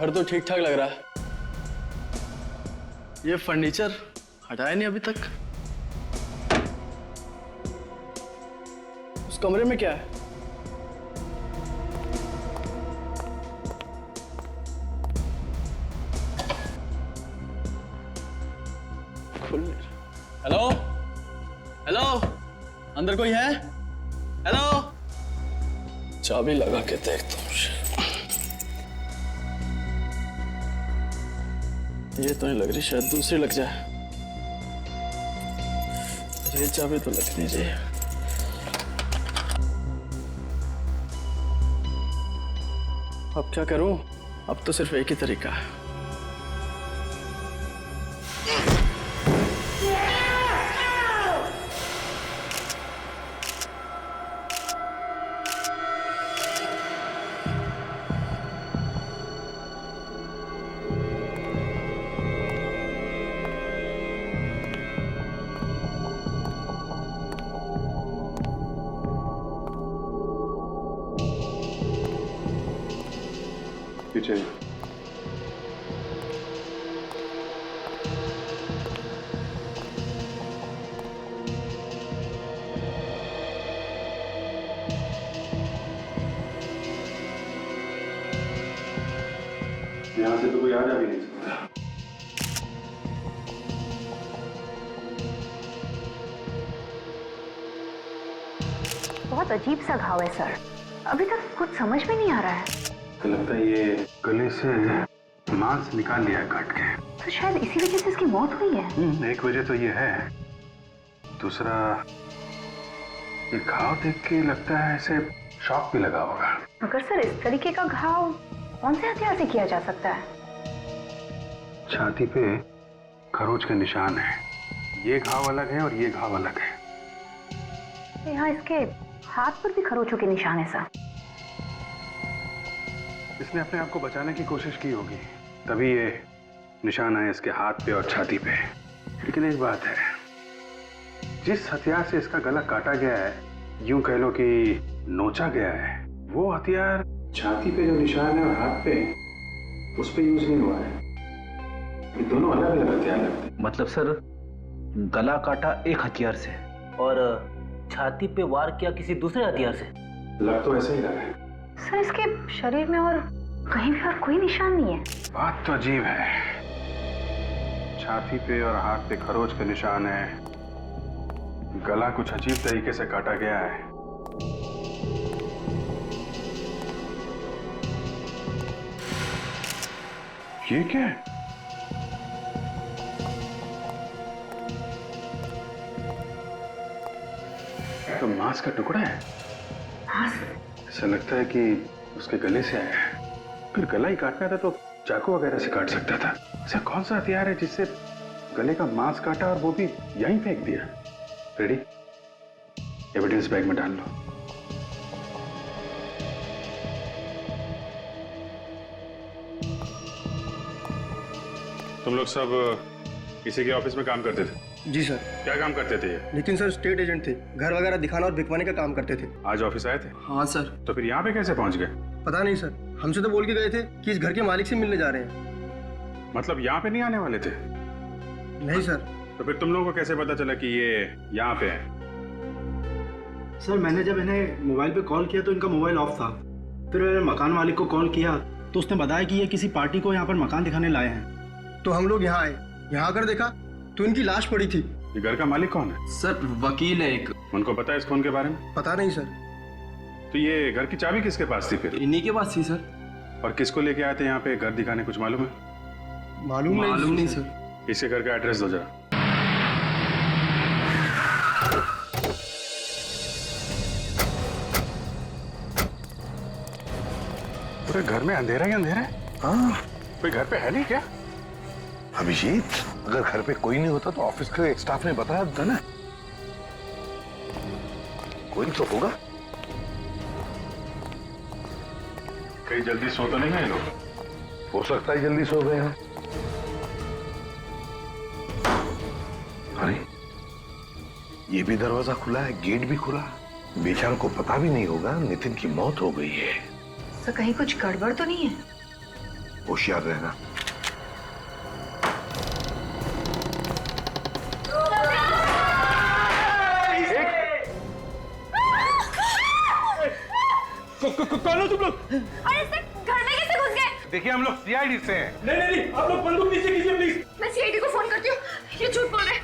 घर तो ठीक ठाक लग रहा है। ये फर्नीचर हटाया नहीं अभी तक। उस कमरे में क्या है? हेलो हेलो, अंदर कोई है? हेलो, चाबी लगा के देखता हूँ। ये तो नहीं लग रही, शायद दूसरी लग जाए। ये चाबी तो लग नहीं रही। अब क्या करूं? अब तो सिर्फ एक ही तरीका है। पीछे यहाँ से तो कोई आ जा भी नहीं सकता। बहुत अजीब सा घाव है सर, अभी तक कुछ समझ में नहीं आ रहा है। तो लगता है ये गले से मांस निकाल लिया है काट के। तो शायद इसी वजह से इसकी मौत हुई है। एक वजह तो ये है, दूसरा ये घाव देख के लगता है ऐसे शॉक भी लगा होगा। मगर सर इस तरीके का घाव कौन से हथियार से किया जा सकता है? छाती पे खरोच के निशान है। ये घाव अलग है और ये घाव अलग है। यहाँ इसके हाथ पर भी खरोचों के निशान है सर। इसने अपने आप को बचाने की कोशिश की होगी, तभी ये निशान है इसके हाथ पे और छाती पे। लेकिन एक बात है, जिस हथियार से इसका गला काटा गया है, यूं कह लो कि नोचा गया है, वो हथियार छाती पे जो निशान है और हाथ पे उस पे यूज नहीं हुआ है। ये दोनों अलग अलग हथियार लगते हैं। मतलब सर गला काटा एक हथियार से और छाती पे वार किया किसी दूसरे हथियार से? लग तो ऐसा ही रहा है सर। इसके शरीर में और कहीं भी और कोई निशान नहीं है। बात तो अजीब है, छाती पे और हाथ पे खरोच के निशान है, गला कुछ अजीब तरीके से काटा गया है। ये क्या है? तो मांस का टुकड़ा है। ऐसा लगता है कि उसके गले से आया है। फिर गला ही काटना था तो चाकू वगैरह से काट सकता था। ऐसा कौन सा हथियार है जिससे गले का मांस काटा और वो भी यहीं फेंक दिया? रेडी, एविडेंस बैग में डाल लो। तुम लोग सब किसी के ऑफिस में काम करते थे? जी सर। क्या काम करते थे ये? नितिन सर स्टेट एजेंट थे, घर वगैरह दिखाना और बिकवाने का काम करते थे। आज ऑफिस आए थे? हाँ सर। तो फिर यहाँ पे कैसे पहुंच गए? पता नहीं सर, हमसे तो बोल के गए थे कि इस घर के मालिक से मिलने जा रहे हैं। मतलब यहाँ पे नहीं आने वाले थे? नहीं सर। तो फिर तुम लोगों को कैसे पता चला कि ये यहाँ पे है? सर मैंने जब इन्हें मोबाइल पे कॉल किया तो इनका मोबाइल ऑफ था। फिर मैंने मकान मालिक को कॉल किया तो उसने बताया कि ये किसी पार्टी को यहाँ पर मकान दिखाने लाए हैं। तो हम लोग यहाँ आए, यहाँ आकर देखा तो इनकी लाश पड़ी थी। ये घर का मालिक कौन है? सर वकील है एक। उनको पता है इस खून के बारे में? पता नहीं सर। तो ये घर की चाबी किसके पास थी फिर? इन्हीं के पास थी सर। और किसको लेके आए थे यहाँ पे घर दिखाने, कुछ मालूम है? मालूम नहीं सर। इसके घर का एड्रेस दो जरा। पूरे घर में अंधेरा ही अंधेरा है। हाँ, कोई घर पे है नहीं क्या? अभिजीत, अगर घर पे कोई नहीं होता तो ऑफिस के एक स्टाफ ने बताया था ना। कोई तो होगा। कहीं जल्दी सो तो नहीं गए लोग? हो सकता है जल्दी सो गए हैं। अरे ये भी दरवाजा खुला है, गेट भी खुला। बेचारों को पता भी नहीं होगा नितिन की मौत हो गई है। सर कहीं कुछ गड़बड़ तो नहीं है? होशियार रहना। कौन हो तुम लोग? अरे सर, घर में कैसे घुस गए? देखिए हम लोग सीआईडी से हैं। नहीं, आप लोग बंदूक नीचे कीजिए प्लीज। मैं सीआईडी को फोन करती हूँ। ये झूठ बोल रहे हैं।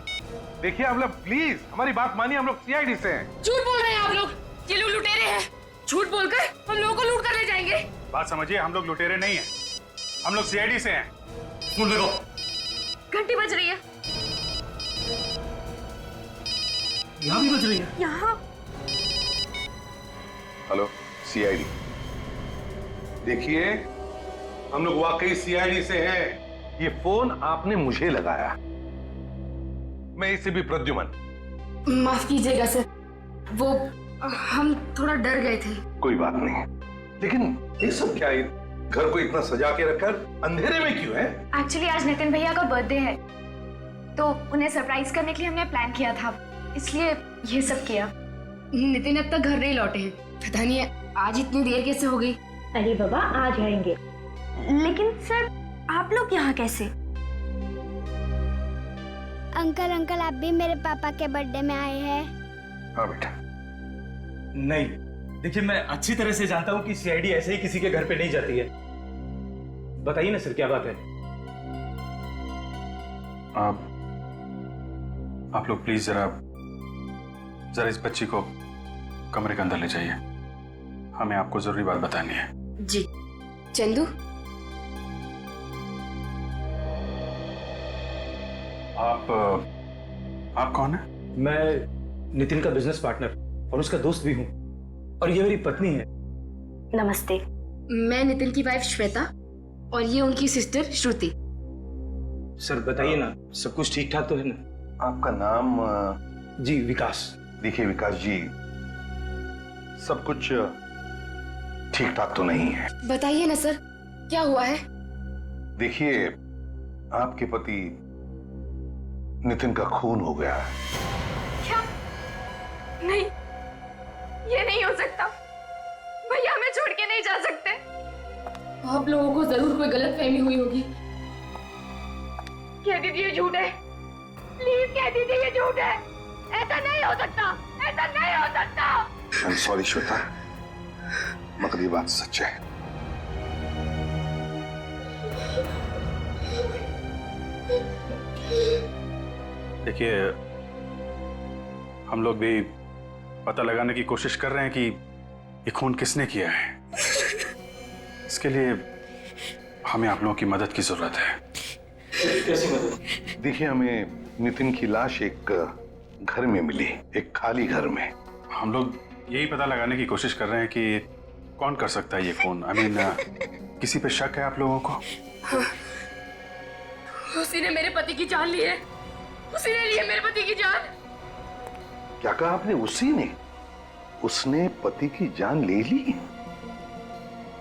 देखिए हम लोग प्लीज हमारी बात मानिए, हम लोग सीआईडी से हैं। झूठ बोल रहे हैं आप लोग। ये लोग लुटेरे हैं। झूठ बोलकर हम लोगों को लूट कर ले जाएंगे। बात समझिए, हम लोग लुटेरे नहीं हैं, हम लोग सीआईडी से हैं। सुन देखो, घंटी बज रही है। यहाँ भी बज रही है। यहाँ हेलो सीआईडी। देखिए हम लोग वाकई सीआईडी से हैं। ये फोन आपने मुझे लगाया। मैं इससे भी प्रद्युमन। माफ कीजिएगा सर, वो हम थोड़ा डर गए थे। कोई बात नहीं, लेकिन ये सब क्या है? घर को इतना सजा के रखकर अंधेरे में क्यों है? एक्चुअली आज नितिन भैया का बर्थडे है, तो उन्हें सरप्राइज करने के लिए हमने प्लान किया था, इसलिए ये सब किया। नितिन अब तक घर नहीं लौटे हैं। पता नहीं आज इतनी देर कैसे हो गई। अरे बाबा आ जाएंगे। लेकिन सर आप लोग यहाँ कैसे? अंकल आप भी मेरे पापा के बर्थडे में आए हैं? हाँ बेटा। नहीं देखिए, मैं अच्छी तरह से जानता हूँ कि सीआईडी ऐसे ही किसी के घर पे नहीं जाती है। बताइए ना सर, क्या बात है? आप लोग प्लीज जरा इस बच्ची को कमरे के अंदर ले जाइए, हमें आपको जरूरी बात बतानी है। जी चंदू, आप कौन है? मैं नितिन का बिजनेस पार्टनर और उसका दोस्त भी हूँ, और ये मेरी पत्नी है। नमस्ते। मैं नितिन की वाइफ श्वेता और ये उनकी सिस्टर श्रुति। सर बताइए ना, सब कुछ ठीक ठाक तो है ना? आपका नाम? जी विकास। देखिए विकास जी, सब कुछ ठीक ठाक तो नहीं है। बताइए ना सर, क्या हुआ है? देखिए आपके पति नितिन का खून हो गया है। क्या? नहीं, ये नहीं हो सकता। भैया हमें छोड़ के नहीं जा सकते। आप लोगों को जरूर कोई गलतफहमी हुई होगी। कह दीजिए झूठ है, प्लीज कह दीजिए ये झूठ है। ऐसा नहीं हो सकता, ऐसा नहीं हो सकता। आई एम सॉरी श्वेता, मगर ये बात सच है। देखिए हम लोग भी पता लगाने की कोशिश कर रहे हैं कि ये खून किसने किया है। इसके लिए हमें आप लोगों की मदद की जरूरत है। कैसी मदद? देखिए हमें नितिन की लाश एक घर में मिली, एक खाली घर में। हम लोग यही पता लगाने की कोशिश कर रहे हैं कि कौन कर सकता है ये खून। आई मीन किसी पे शक है आप लोगों को? उसी ने मेरे पति की जान ली है। उसी ने ली है मेरे पति की जान। क्या कहा आपने? उसी ने? उसने पति की जान ले ली?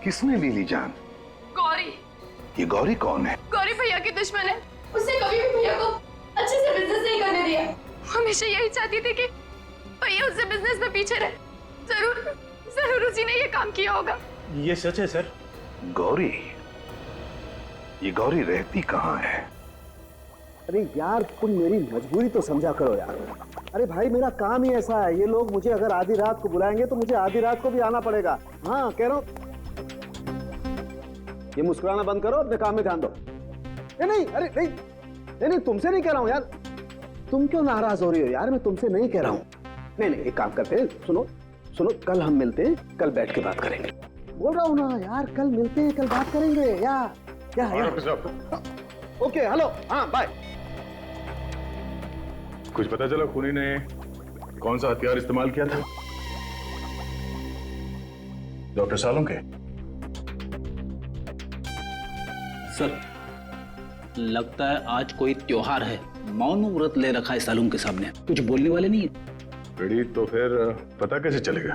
किसने ले ली जान? गौरी। ये गौरी कौन है? गौरी भैया की दुश्मन है। उसने कभी भी भैया को अच्छे से बिजनेस नहीं करने दिया। हमेशा यही चाहती थी कि भैया उससे बिजनेस में पीछे रहे। जरूर उसी ने ये काम किया होगा। ये सच है सर। गौरी? ये गौरी रहती कहाँ है? अरे यार तुम मेरी मजबूरी तो समझा करो यार। अरे भाई मेरा काम ही ऐसा है, ये लोग मुझे अगर आधी रात को बुलाएंगे तो मुझे आधी रात को भी आना पड़ेगा। हाँ कह रहा हूँ, ये मुस्कुराना बंद करो, अपने काम में ध्यान दो। नहीं अरे नहीं तुमसे नहीं कह रहा हूँ यार। तुम क्यों नाराज हो रही हो यार? मैं तुमसे नहीं कह रहा हूँ। नहीं एक काम करते हैं, सुनो कल हम मिलते हैं, कल बैठ के बात करेंगे। बोल रहा हूँ ना यार, कल मिलते हैं, कल बात करेंगे। या ओके हेलो, हाँ बाय। कुछ पता चला खूनी ने कौन सा हथियार इस्तेमाल किया था? डॉक्टर सालुंके? सर लगता है आज कोई त्योहार है। मौन व्रत ले रखा है सालुंके के सामने, कुछ बोलने वाले नहीं है। रेडी, तो फिर पता कैसे चलेगा?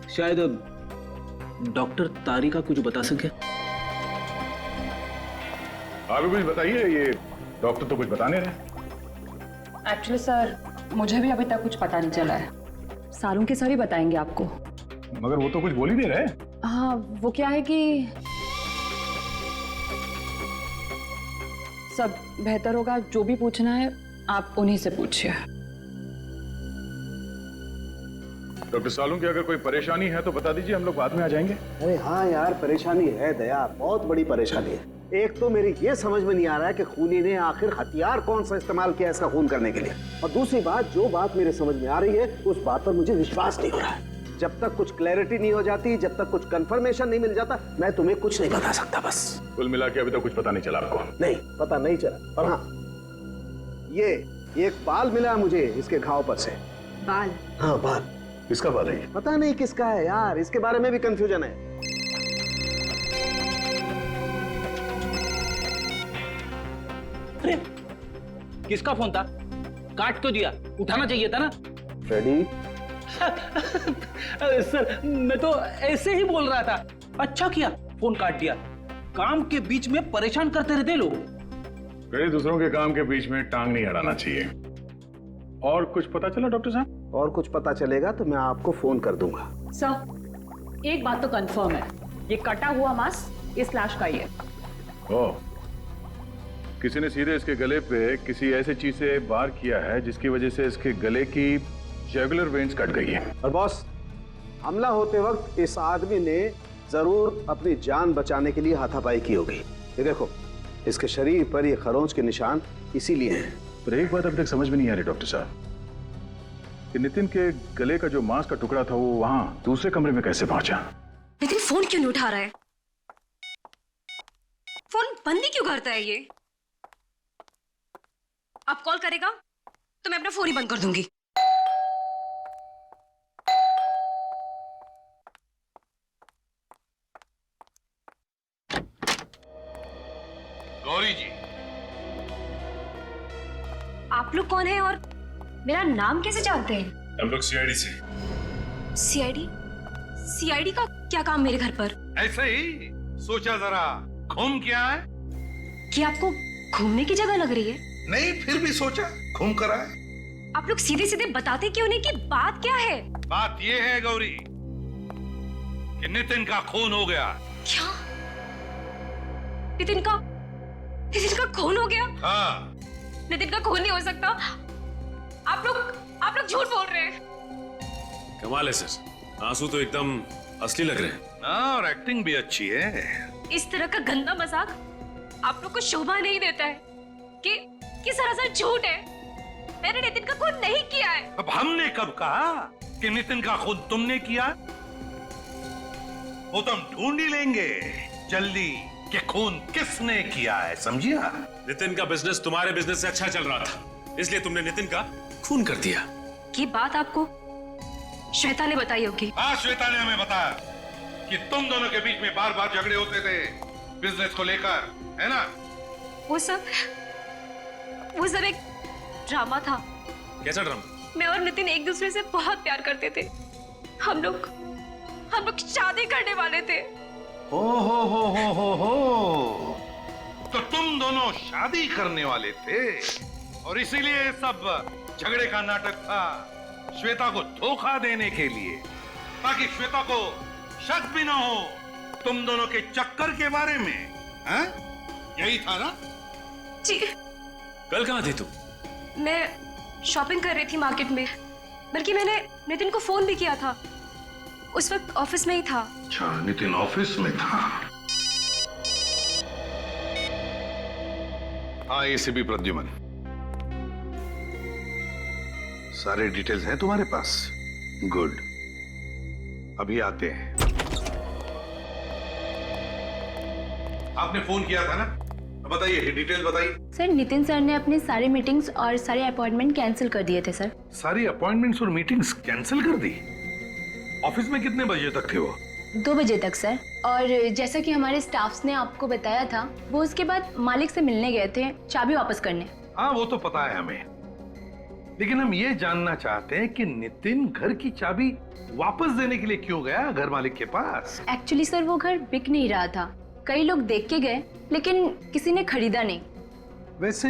शायद डॉक्टर तारिका कुछ बता सके। आप भी कुछ बताइए, ये डॉक्टर तो कुछ बता नहीं रहे। एक्चुअली सर मुझे भी अभी तक कुछ पता नहीं चला है। सालुंके सर ही बताएंगे आपको। मगर वो तो कुछ बोल ही नहीं रहे। हाँ वो क्या है कि सब बेहतर होगा, जो भी पूछना है आप उन्हीं से पूछिए। डॉक्टर सालुंके, अगर कोई परेशानी है तो बता दीजिए, हम लोग बाद में आ जाएंगे। अरे हाँ यार, परेशानी है दया, बहुत बड़ी परेशानी है। एक तो मेरी ये समझ में नहीं आ रहा है कि खूनी ने आखिर हथियार कौन सा इस्तेमाल किया इसका खून करने के लिए, और दूसरी बात, जो बात मेरे समझ में आ रही है उस बात पर मुझे विश्वास नहीं हो रहा है। जब तक कुछ क्लैरिटी नहीं हो जाती, जब तक कुछ कंफर्मेशन नहीं मिल जाता, मैं तुम्हें कुछ नहीं बता सकता। बस कुल मिला के अभी तक कुछ पता नहीं चला आपको? नहीं, पता नहीं चला। पर हाँ, ये एक बाल मिला मुझे इसके घाव पर से। बाल? हाँ, बाल। किसका बाल है? पता नहीं किसका है यार, इसके बारे में भी कंफ्यूजन है। अरे किसका फोन था? काट तो दिया, उठाना चाहिए था ना। फ्रेडी सर, मैं तो ऐसे ही बोल रहा था। अच्छा किया फोन काट दिया, काम के बीच में परेशान करते रहते लोग। फ्रेडी, दूसरों के काम के बीच में टांग नहीं अड़ाना चाहिए। और कुछ पता चला डॉक्टर साहब? और कुछ पता चलेगा तो मैं आपको फोन कर दूंगा। सर, एक बात तो कंफर्म है, ये कटा हुआ मांस इस लाश का ही है। ओह, किसी ने सीधे इसके गले पे किसी ऐसी चीज से वार किया है जिसकी वजह से इसके गले की जुगुलर वेन्स कट गई है। और बॉस, हमला होते वक्त इस आदमी ने जरूर अपनी जान बचाने के लिए हाथापाई की होगी। ये देखो, इसके शरीर पर ये खरोंच के निशान इसीलिए हैं। पर एक बात अभी तक समझ में नहीं आ रही डॉक्टर साहब, कि नितिन के गले का जो मांस का टुकड़ा था वो वहां दूसरे कमरे में कैसे पहुंचा? नितिन फोन क्यों नहीं उठा रहा है? फोन बंद ही क्यों करता है ये? अब कॉल करेगा तो मैं अपना फोन ही बंद कर दूंगी। गौरी जी, आप लोग कौन हैं और मेरा नाम कैसे जानते हैं? हम लोग सीआईडी से। सीआईडी? सीआईडी का क्या काम मेरे घर पर? ऐसे ही सोचा जरा घूम के आए। कि आपको घूमने की जगह लग रही है? नहीं, फिर भी सोचा घूम कर आए। आप लोग सीधे सीधे बताते क्यों नहीं कि बात क्या है? बात ये है गौरी कि नितिन का खून हो गया। क्या? नितिन का खून हो गया? हाँ। नितिन का खून नहीं हो सकता। आप लोग झूठ बोल रहे हैं। कमाल है सर, आंसू तो एकदम असली लग रहे हैं। हाँ, और एक्टिंग भी अच्छी है। इस तरह का गंदा मजाक आप लोग को शोभा नहीं देता है कि सरासर झूठ है। मैंने नितिन का खून नहीं किया है। अब हमने कब कहा कि नितिन का खून तुमने किया? वो तो हम ढूंढ ही लेंगे जल्दी कि खून किसने किया है, समझिया? नितिन का बिजनेस तुम्हारे बिजनेस से अच्छा चल रहा था, इसलिए तुमने नितिन का खून कर दिया। ये बात आपको श्वेता ने बताई होगी। हाँ, श्वेता ने हमें बताया कि तुम दोनों के बीच में बार बार झगड़े होते थे बिजनेस को लेकर, है ना? वो सब एक ड्रामा था। कैसा ड्रामा? मैं और नितिन एक दूसरे से बहुत प्यार करते थे। हम लोग शादी करने वाले थे। हो। तो तुम दोनों शादी करने वाले थे और इसीलिए सब झगड़े का नाटक था, श्वेता को धोखा देने के लिए, ताकि श्वेता को शक भी ना हो तुम दोनों के चक्कर के बारे में। हैं? यही था ना? जी। कल कहाँ थी तू? मैं शॉपिंग कर रही थी मार्केट में, बल्कि मैंने नितिन को फोन भी किया था। उस वक्त ऑफिस में ही था। अच्छा, नितिन ऑफिस में था। हाँ, एसीपी प्रद्युमन, सारे डिटेल्स हैं तुम्हारे पास? गुड, अभी आते हैं। आपने फोन किया था ना? बताइए, डिटेल बताइए। सर, नितिन सर ने अपने सारे मीटिंग्स और सारे अपॉइंटमेंट कैंसिल कर दिए थे सर। सारी अपॉइंटमेंट्स और मीटिंग्स कैंसिल कर दी? ऑफिस में कितने बजे तक थे वो? 2 बजे तक सर। और जैसा कि हमारे स्टाफ्स ने आपको बताया था, वो उसके बाद मालिक से मिलने गए थे चाबी वापस करने। हाँ, वो तो पता है हमें, लेकिन हम ये जानना चाहते हैं कि नितिन घर की चाबी वापस देने के लिए क्यों गया घर मालिक के पास? एक्चुअली सर, वो घर बिक नहीं रहा था। कई लोग देख के गए, लेकिन किसी ने खरीदा नहीं। वैसे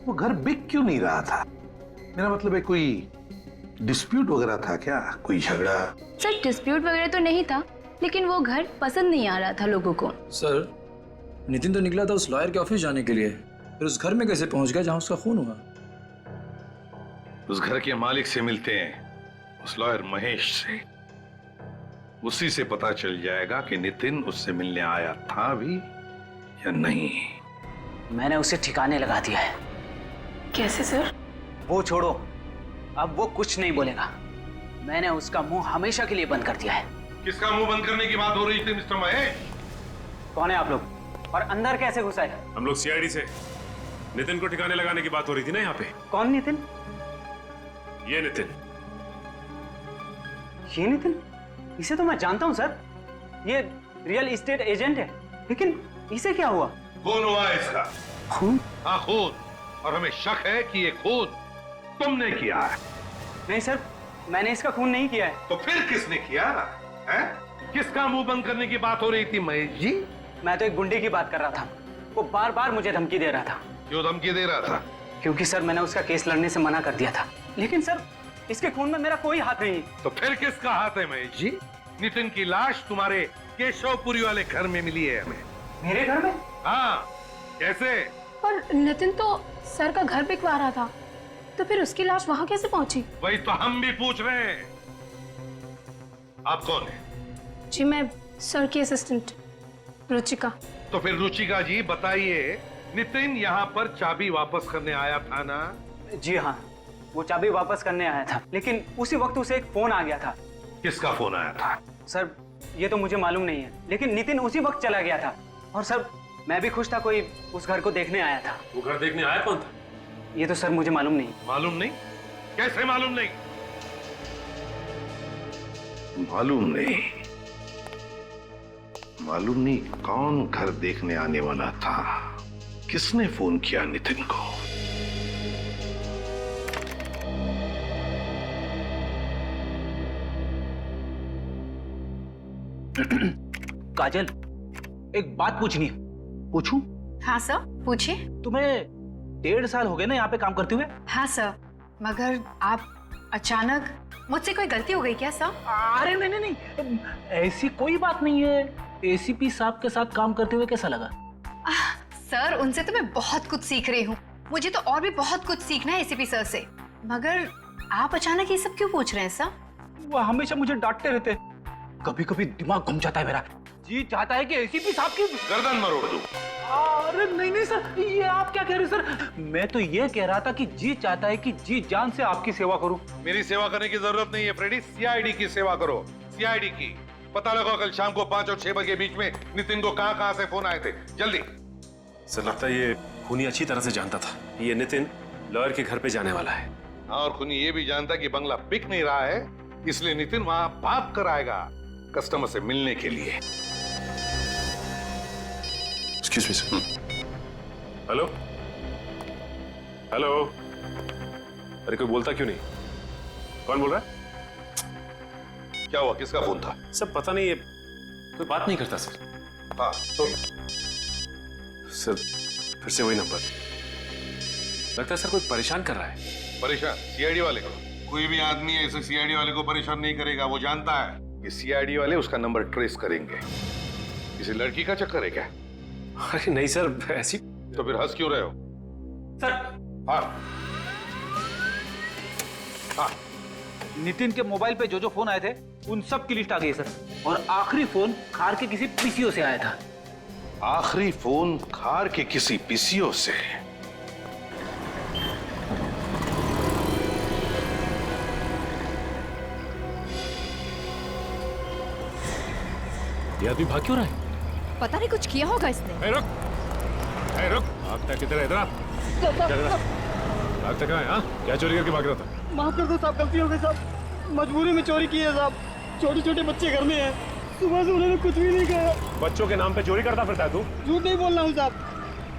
वो घर बिक क्यों नहीं रहा था? मेरा मतलब है, कोई डिस्प्यूट वगैरह था क्या? कोई झगड़ा? सर, डिस्प्यूट वगैरह तो नहीं था, लेकिन वो घर पसंद नहीं आ रहा था लोगों को। सर, नितिन तो निकला था उस लॉयर के ऑफिस जाने के लिए, फिर उस घर में कैसे पहुंच गया जहां उसका खून हुआ? उस घर के मालिक से मिलते हैं, उस लॉयर महेश से। उसी से पता चल जाएगा कि नितिन उससे मिलने आया था भी या नहीं। मैंने उसे ठिकाने लगा दिया है। कैसे सर? वो छोड़ो, अब वो कुछ नहीं बोलेगा। मैंने उसका मुंह हमेशा के लिए बंद कर दिया है। किसका मुंह बंद करने की बात हो रही थी मिस्टर महेश? कौन है आप लोग और अंदर कैसे घुसा है? हम लोग सीआईडी से नितिन को ठिकाने लगाने की बात हो रही थी ना यहाँ पे। कौन नितिन? ये नितिन। ये नितिन? इसे तो मैं जानता हूँ सर, ये रियल एस्टेट एजेंट है, लेकिन इसे क्या हुआ? खून हुआ है इसका। खून? हाँ खून, और हमें शक है कि ये खून तुमने किया है। नहीं सर, मैंने इसका खून नहीं किया है। तो फिर किसने किया है? किसका मुंह बंद करने की बात हो रही थी महेश जी? मैं तो एक गुंडे की बात कर रहा था, वो बार बार मुझे धमकी दे रहा था। क्यों धमकी दे रहा था? क्योंकि सर मैंने उसका केस लड़ने से मना कर दिया था। लेकिन सर इसके खून में मेरा कोई हाथ नहीं। तो फिर किसका हाथ है महेश जी? नितिन की लाश तुम्हारे केशवपुरी वाले घर में मिली है हमें। मेरे घर में? हाँ। कैसे? पर नितिन तो सर का घर बिकवा रहा था, तो फिर उसकी लाश वहां कैसे पहुंची? वही तो हम भी पूछ रहे हैं। आप कौन है? जी मैं सर की असिस्टेंट रुचिका। तो फिर रुचिका जी बताइए, नितिन यहाँ पर चाबी वापस करने आया था ना? जी हाँ, वो चाबी वापस करने आया था, लेकिन उसी वक्त उसे एक फोन आ गया था। किसका फोन आया था? सर ये तो मुझे मालूम नहीं है, लेकिन नितिन उसी वक्त चला गया था। और सर मैं भी खुश था, कोई उस घर को देखने आया था। वो घर देखने आया कौन था? ये तो सर मुझे मालूम नहीं। मालूम नहीं? कैसे मालूम नहीं? मालूम नहीं? मालूम नहीं कौन घर देखने आने वाला था? किसने फोन किया नितिन को? काजल, एक बात पूछनी है। पूछूं? हाँ सर, पूछिए। तुम्हें 1.5 साल हो गए ना यहाँ पे काम करते हुए? हाँ सर, मगर आप अचानक, मुझसे कोई गलती हो गई क्या सर? अरे नहीं नहीं नहीं, ऐसी कोई बात नहीं है। एसीपी साहब के साथ काम करते हुए कैसा लगा? सर उनसे तो मैं बहुत कुछ सीख रही हूँ, मुझे तो और भी बहुत कुछ सीखना है एसीपी सर से। मगर आप अचानक ये सब क्यों पूछ रहे हैं सर? वो हमेशा मुझे डांटते रहते, कभी कभी दिमाग घूम जाता है मेरा। जी चाहता है कि एसीपी साहब की गर्दन मरोड़ दूं। अरे नहीं नहीं सर, ये आप क्या कह रहे हैं सर? मैं तो ये कह रहा था कि जी चाहता है कि जी जान से आपकी सेवा करूं। मेरी सेवा करने की जरूरत नहीं है फ्रेडी, सीआईडी की सेवा करो। सीआईडी की पता लगाओ कल शाम को 5 और 6 बजे के बीच में नितिन को कहां से फोन आए थे, जल्दी। सर लगता है ये खूनी अच्छी तरह से जानता था ये नितिन लॉयर के घर पे जाने वाला है। और खूनी ये भी जानता कि बंगला बिक नहीं रहा है, इसलिए नितिन वहां भाग कर आएगा कस्टमर से मिलने के लिए। Excuse me sir. Hello hello, अरे कोई बोलता क्यों नहीं? कौन बोल रहा है? क्या हुआ, किसका फोन था? सब पता नहीं, ये कोई बात नहीं करता सर। हाँ तो सर फिर से वही नंबर। लगता है सर कोई परेशान कर रहा है। परेशान? सीआईडी वाले को? कोई भी आदमी ऐसे सीआईडी वाले को परेशान नहीं करेगा, वो जानता है कि सीआईडी वाले उसका नंबर ट्रेस करेंगे। किसी लड़की का चक्कर है क्या? अरे नहीं सर, ऐसी। तो फिर हंस क्यों रहे हो? सर हाँ हाँ, नितिन के मोबाइल पे जो जो फोन आए थे उन सब की लिस्ट आ गई है सर, और आखिरी फोन खार के किसी पीसीओ से आया था। आखिरी फोन खार के किसी पीसीओ से? ये आदमी भाग क्यों रहा है? पता नहीं कुछ किया होगा इसने। रुक भागता किधर है? इधर भागता कहाँ है? हाँ क्या चोरी करके भाग रहा था? माफ कर दो साहब, गलती हो गई साहब, मजबूरी में चोरी की है साहब। छोटे छोटे बच्चे घर में हैं, सुबह से उन्होंने कुछ भी नहीं कहा। बच्चों के नाम पे चोरी करता फिरता है तू? झूठ नहीं बोल रहा हूँ साहब,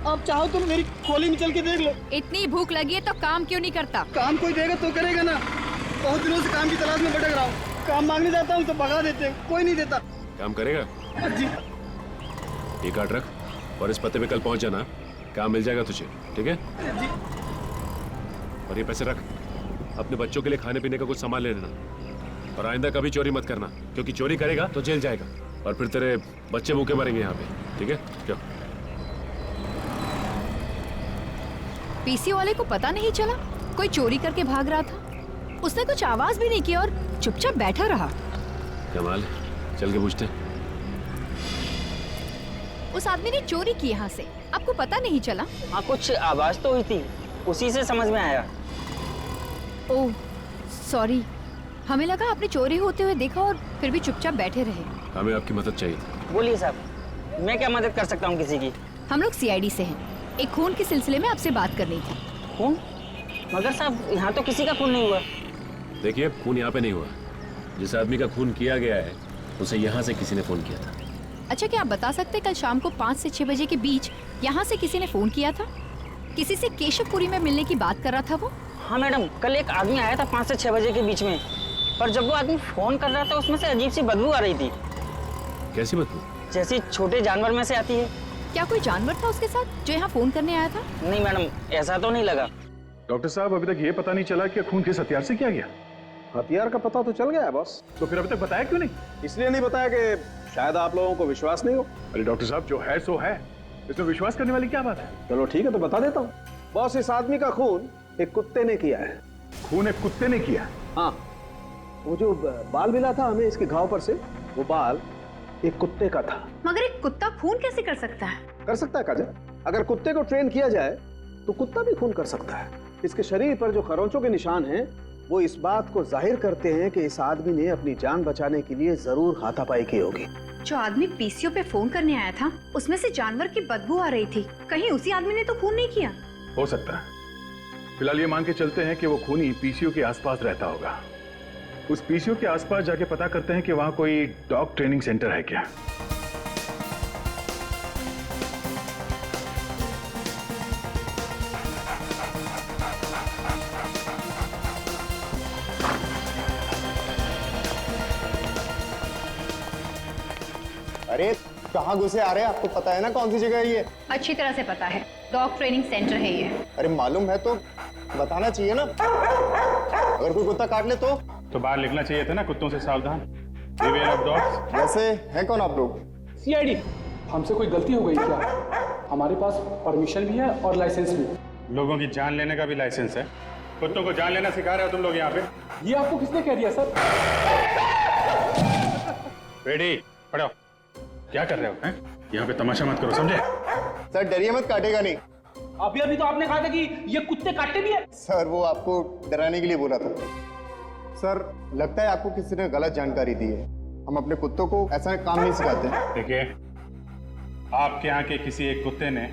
आप चाहो तो मेरी खोली में चल के देख लो। इतनी भूख लगी है तो काम क्यों नहीं करता? काम कोई देगा तो करेगा ना। बहुत दिनों से काम की तलाश में भटक रहा हूँ, काम मांगने जाता हूँ तो भगा देते हैं, कोई नहीं देता। काम करेगा? जी। ये कार्ड रख और इस पते पे कल पहुंच जाना, काम मिल जाएगा तुझे, ठीक है? जी। और ये पैसे रख, अपने बच्चों के लिए खाने पीने का कुछ सामान ले लेना, और आइंदा कभी चोरी मत करना, क्योंकि चोरी करेगा तो जेल जाएगा और फिर तेरे बच्चे भूखे मरेंगे यहाँ पे, ठीक है? क्यों? पीसी वाले को पता नहीं चला कोई चोरी करके भाग रहा था? उसने कुछ आवाज भी नहीं की और चुपचाप बैठा रहा। कमाल है, चल के पूछते हैं। उस आदमी ने चोरी की यहाँ से, आपको पता नहीं चला? हाँ, कुछ आवाज तो हुई थी, उसी से समझ में आया। ओह सॉरी, हमें लगा आपने चोरी होते हुए देखा और फिर भी चुपचाप बैठे रहे। हमें आपकी मदद चाहिए थी। बोलिए साहब, मैं क्या मदद कर सकता हूँ किसी की? हम लोग सीआईडी से हैं, एक खून के सिलसिले में आपसे बात करनी थी। खून? मगर साहब यहाँ तो किसी का खून नहीं हुआ। देखिए, खून यहाँ पे नहीं हुआ। जिस आदमी का खून किया गया है उसे यहाँ से किसी ने फोन किया था। अच्छा, क्या आप बता सकते कल शाम को 5 से 6 बजे के बीच यहाँ से किसी ने फोन किया था? किसी से केशवपुरी में मिलने की बात कर रहा था वो? हाँ मैडम, कल एक आदमी आया था 5 से 6 बजे के बीच में, पर जब वो आदमी फोन कर रहा था उसमें से अजीब सी बदबू आ रही थी। कैसी बदबू? जैसी छोटे जानवर में से आती है। क्या कोई जानवर था उसके साथ जो यहाँ फोन करने आया था? नहीं मैडम, ऐसा तो नहीं लगा। डॉक्टर साहब, अभी तक ये पता नहीं चला कि खून किस हथियार से किया गया। हथियार का पता तो चल गया है बॉस। तो फिर अभी तक बताया क्यों नहीं? इसलिए नहीं बताया कि शायद आप लोगों को विश्वास नहीं हो। अरे डॉक्टर साहब, जो है सो है, इसमें विश्वास करने वाली क्या बात है? चलो ठीक है, तो बता देता हूँ। बॉस, इस आदमी का खून एक कुत्ते ने किया है। खून एक कुत्ते ने किया? हाँ, वो जो बाल मिला था हमें इसके घाव पर से, वो बाल एक कुत्ते का था। मगर एक कुत्ता खून कैसे कर सकता है? कर सकता है काजल, अगर कुत्ते को ट्रेन किया जाए तो कुत्ता भी खून कर सकता है। इसके शरीर पर जो खरोंचों के निशान हैं वो इस बात को जाहिर करते हैं कि इस आदमी ने अपनी जान बचाने के लिए जरूर हाथापाई की होगी। जो आदमी पीसीओ पे फोन करने आया था उसमें से जानवर की बदबू आ रही थी, कहीं उसी आदमी ने तो खून नहीं किया? हो सकता है। फिलहाल ये मान के चलते हैं कि वो खूनी पीसीओ के आसपास रहता होगा। उस पीसीओ के आसपास जाके पता करते हैं कि वहां कोई डॉग ट्रेनिंग सेंटर है क्या। अरे कहाँ घुसे आ रहे हैं? आपको पता है ना कौन सी जगह है ये? अच्छी तरह से पता है, डॉग ट्रेनिंग सेंटर है ये। अरे मालूम है तो बताना चाहिए ना, अगर कोई कुत्ता काट ले तो बाहर लिखना चाहिए था ना, कुत्तों से सावधान, बिवेयर ऑफ डॉग्स। वैसे है कौन आप लोग? सीआईडी। हमसे कोई गलती हो गई क्या? हमारे पास परमिशन भी है और लाइसेंस भी। लोगों की जान लेने का भी लाइसेंस है? कुत्तों को जान लेना सिखा रहे हो तुम लोग यहाँ पे? ये आपको किसने कह दिया सर? रेडी, पढ़ो। क्या कर रहे हो हैं? यहाँ पे तमाशा मत करो, समझे? सर डरिए मत, काटेगा नहीं। अभी तो आपने कहा था कि ये कुत्ते काटते भी है। सर वो आपको डराने के लिए बोला था। सर लगता है आपको किसी ने गलत जानकारी दी है, हम अपने कुत्तों को ऐसा काम नहीं सिखाते। देखिए, आपके यहाँ के किसी एक कुत्ते ने